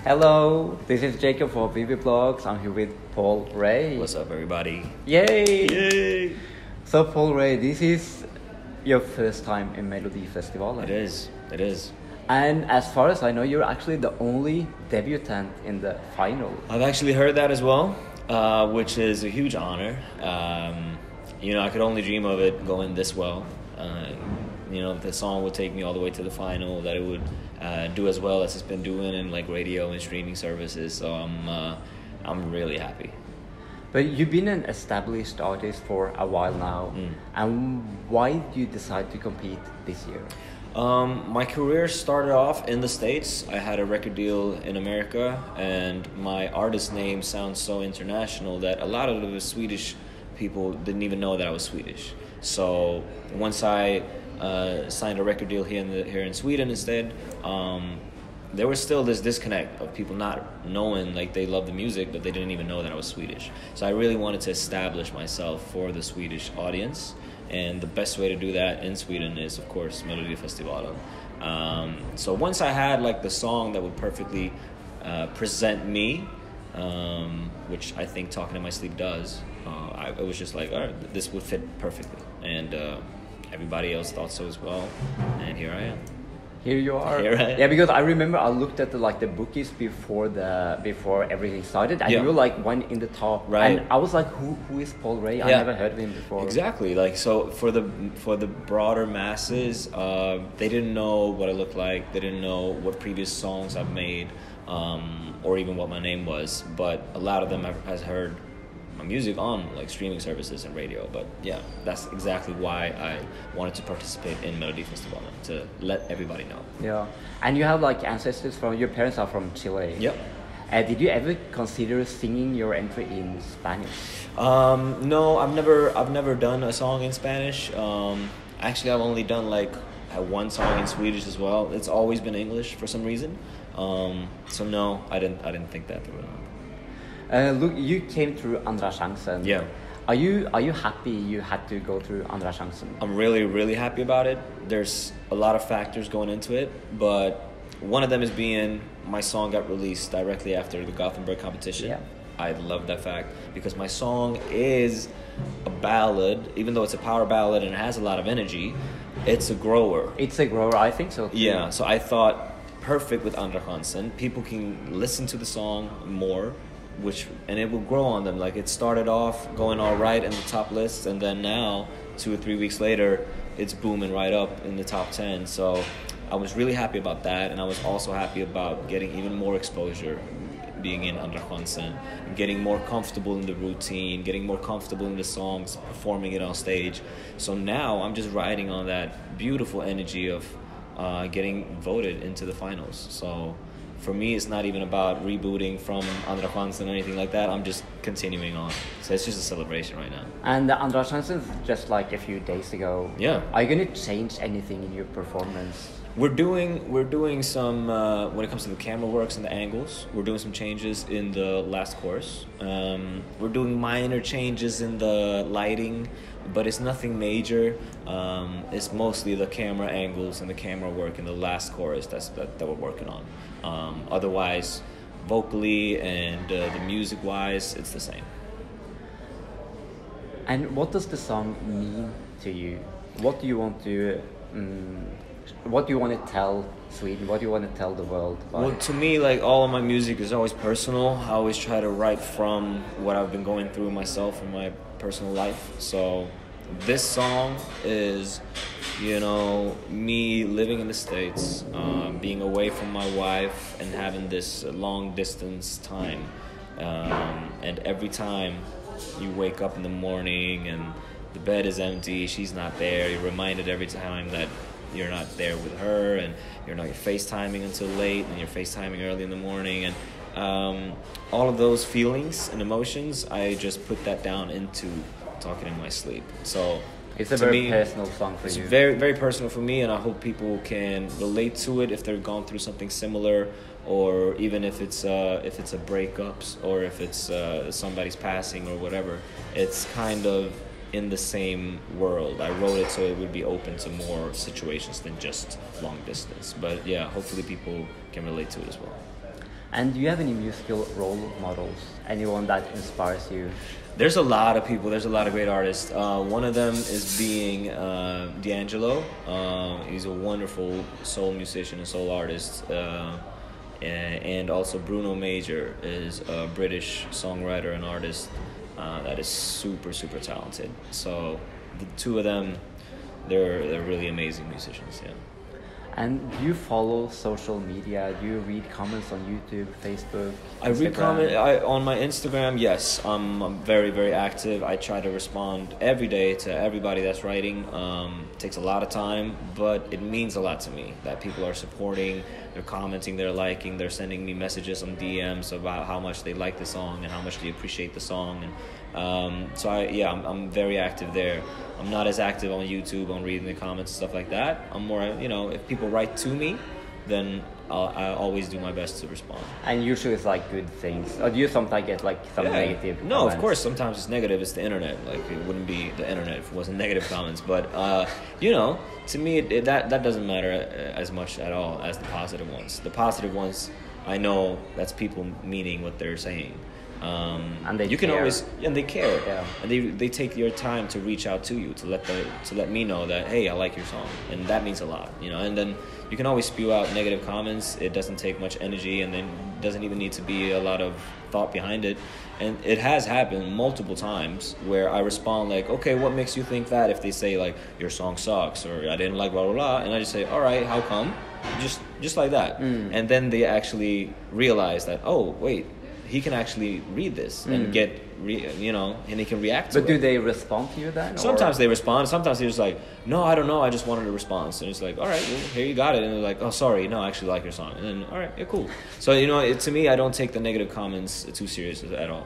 Hello, this is Jacob for VV Blogs. I'm here with Paul Ray. What's up, everybody? Yay! Yay! So, Paul Ray, this is your first time in Melodifestivalen. It is. It is. And as far as I know, you're actually the only debutant in the final. I've actually heard that as well, which is a huge honor. I could only dream of it going this well. The song would take me all the way to the final, that it would do as well as it's been doing in like radio and streaming services. So I'm really happy. But you've been an established artist for a while now. And why did you decide to compete this year? My career started off in the States. I had a record deal in America, and my artist name sounds so international that a lot of the Swedish people didn't even know that I was Swedish. So once I signed a record deal here in Sweden instead, there was still this disconnect of people not knowing, like, they love the music, but they didn't even know that I was Swedish. So I really wanted to establish myself for the Swedish audience, and the best way to do that in Sweden is, of course, Melodifestivalen. So once I had like the song that would perfectly present me, which I think Talking in My Sleep does, it was just like, all right, this would fit perfectly, and everybody else thought so as well, and here I am. Here you are. Here I am. Yeah, because I remember I looked at the bookies before everything started, and you were like one in the top. Right. And I was like, who is Paul Ray? I never heard of him before. Exactly. Like, so for the broader masses, they didn't know what I looked like. They didn't know what previous songs I've made, or even what my name was. But a lot of them has heard my music on like streaming services and radio. But yeah, that's exactly why I wanted to participate in Melodifestivalen, to let everybody know. Yeah, and you have like ancestors your parents are from Chile. Yep. Did you ever consider singing your entry in Spanish? No, I've never done a song in Spanish. Actually, I've only done like one song in Swedish as well. It's always been English for some reason. So no, I didn't think that through. Look, you came through Andra Chansen. Yeah. Are you happy you had to go through Andra Chansen? I'm really, really happy about it. There's a lot of factors going into it, but one of them is being my song got released directly after the Gothenburg competition. Yeah. I love that fact because my song is a ballad, even though it's a power ballad and it has a lot of energy. It's a grower. It's a grower, I think so too. Yeah, so I thought perfect with Andra Chansen. People can listen to the song more, and it will grow on them. Like, it started off going all right in the top lists, and then now 2 or 3 weeks later it's booming right up in the top 10. So I was really happy about that, and I was also happy about getting even more exposure being in Andra Chansen, getting more comfortable in the routine, getting more comfortable in the songs, performing it on stage. So now I'm just riding on that beautiful energy of getting voted into the finals. So for me, it's not even about rebooting from Andra Chansen or anything like that. I'm just continuing on. So it's just a celebration right now. And the Andra Chansen is just like a few days ago. Yeah. Are you going to change anything in your performance? We're doing some, when it comes to the camera works and the angles, we're doing some changes in the last chorus. We're doing minor changes in the lighting, but it's nothing major. It's mostly the camera angles and the camera work in the last chorus that we're working on. Otherwise, vocally and the music-wise, it's the same. And what does the song mean to you? What do you want to tell Sweden? What do you want to tell the world about Well, it? to me, like, all of my music is always personal. I always try to write from what I've been going through myself in my personal life. So this song is, me living in the States, being away from my wife and having this long distance time. And every time you wake up in the morning and the bed is empty, she's not there, you're reminded every time that you're not there with her, and you're FaceTiming until late, and you're FaceTiming early in the morning, and all of those feelings and emotions, I just put that down into Talking in My Sleep. So It's a very personal song for you. It's very, very personal for me, and I hope people can relate to it if they've gone through something similar, or even if it's a breakups, or if it's somebody's passing or whatever. It's kind of in the same world. I wrote it so it would be open to more situations than just long distance. But yeah, hopefully people can relate to it as well. And do you have any musical role models? Anyone that inspires you? There's a lot of people. There's a lot of great artists. One of them is being D'Angelo. He's a wonderful soul musician and soul artist. And also Bruno Major is a British songwriter and artist that is super, super talented. So the two of them, they're really amazing musicians, yeah. And do you follow social media? Do you read comments on YouTube, Facebook, I read Instagram? on my Instagram. Yes, I'm very, very active. I try to respond every day to everybody that's writing. It takes a lot of time, but it means a lot to me that people are supporting, they're commenting, they're liking, they're sending me messages on DMs about how much they like the song and how much they appreciate the song. And so I'm very active there. I'm not as active on YouTube on reading the comments and stuff like that. I'm more, if people write to me, then I always do my best to respond. And usually it's like good things. Or do you sometimes get like some negative No, comments? of course, sometimes it's negative. It's the internet. Like, it wouldn't be the internet if it wasn't negative comments. But, to me, that doesn't matter as much at all as the positive ones. The positive ones, I know that's people meaning what they're saying. And they you can care. always, and they care, Yeah. and they take your time to reach out to you to let me know that, hey, I like your song, and that means a lot, and then you can always spew out negative comments. It doesn't take much energy, and then doesn't even need to be a lot of thought behind it. And it has happened multiple times where I respond like, okay, what makes you think that? If they say like, your song sucks, or I didn't like blah blah blah, and I just say, all right, how come? Just like that. And then they actually realize that, oh wait, he can actually read this and get, and he can react to it. But do they respond to you then? Sometimes they respond. Sometimes they're just like, no, I don't know. I just wanted a response. And it's like, all right, well, here you got it. And they're like, oh, sorry, no, I actually like your song. And then, all right, yeah, cool. So, to me, I don't take the negative comments too serious at all.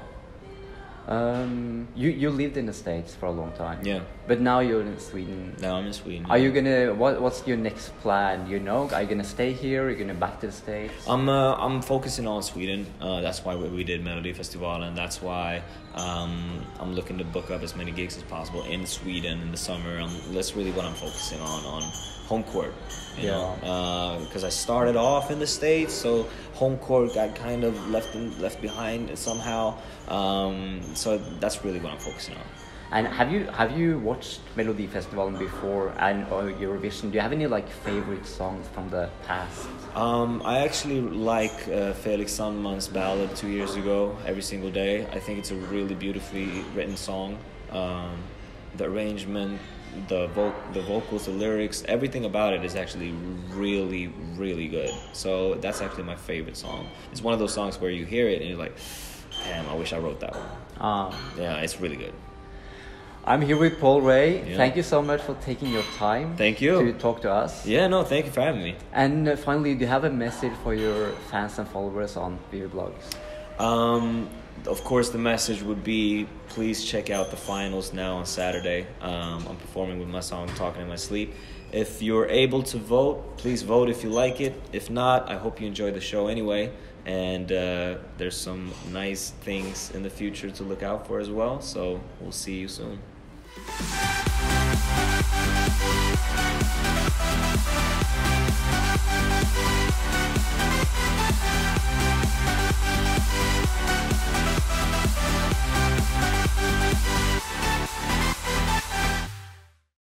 You lived in the States for a long time. Yeah. But now you're in Sweden. Now I'm in Sweden. Are you gonna? What's your next plan? Are you gonna stay here? Are you gonna back to the States? I'm focusing on Sweden. That's why we did Melody Festival, and that's why I'm looking to book up as many gigs as possible in Sweden in the summer. That's really what I'm focusing on home court. Because I started off in the States, so home court got kind of left behind somehow. So that's really what I'm focusing on. And have you watched Melody Festival before and or Eurovision? Do you have any favorite songs from the past? I actually like Felix Sandman's ballad 2 years ago, Every Single Day. I think it's a really beautifully written song. The arrangement, the vocals, the lyrics, everything about it is actually really, really good. So that's actually my favorite song. It's one of those songs where you hear it and you're like, damn, I wish I wrote that one. Yeah, it's really good. I'm here with Paul Ray. Yeah. Thank you so much for taking your time. Thank you. To talk to us. Yeah, no, thank you for having me. And finally, do you have a message for your fans and followers on Beer Blogs? Of course, the message would be, please check out the finals now on Saturday. I'm performing with my song Talking in My Sleep. If you're able to vote, please vote if you like it. If not, I hope you enjoy the show anyway. And there's some nice things in the future to look out for as well. So we'll see you soon.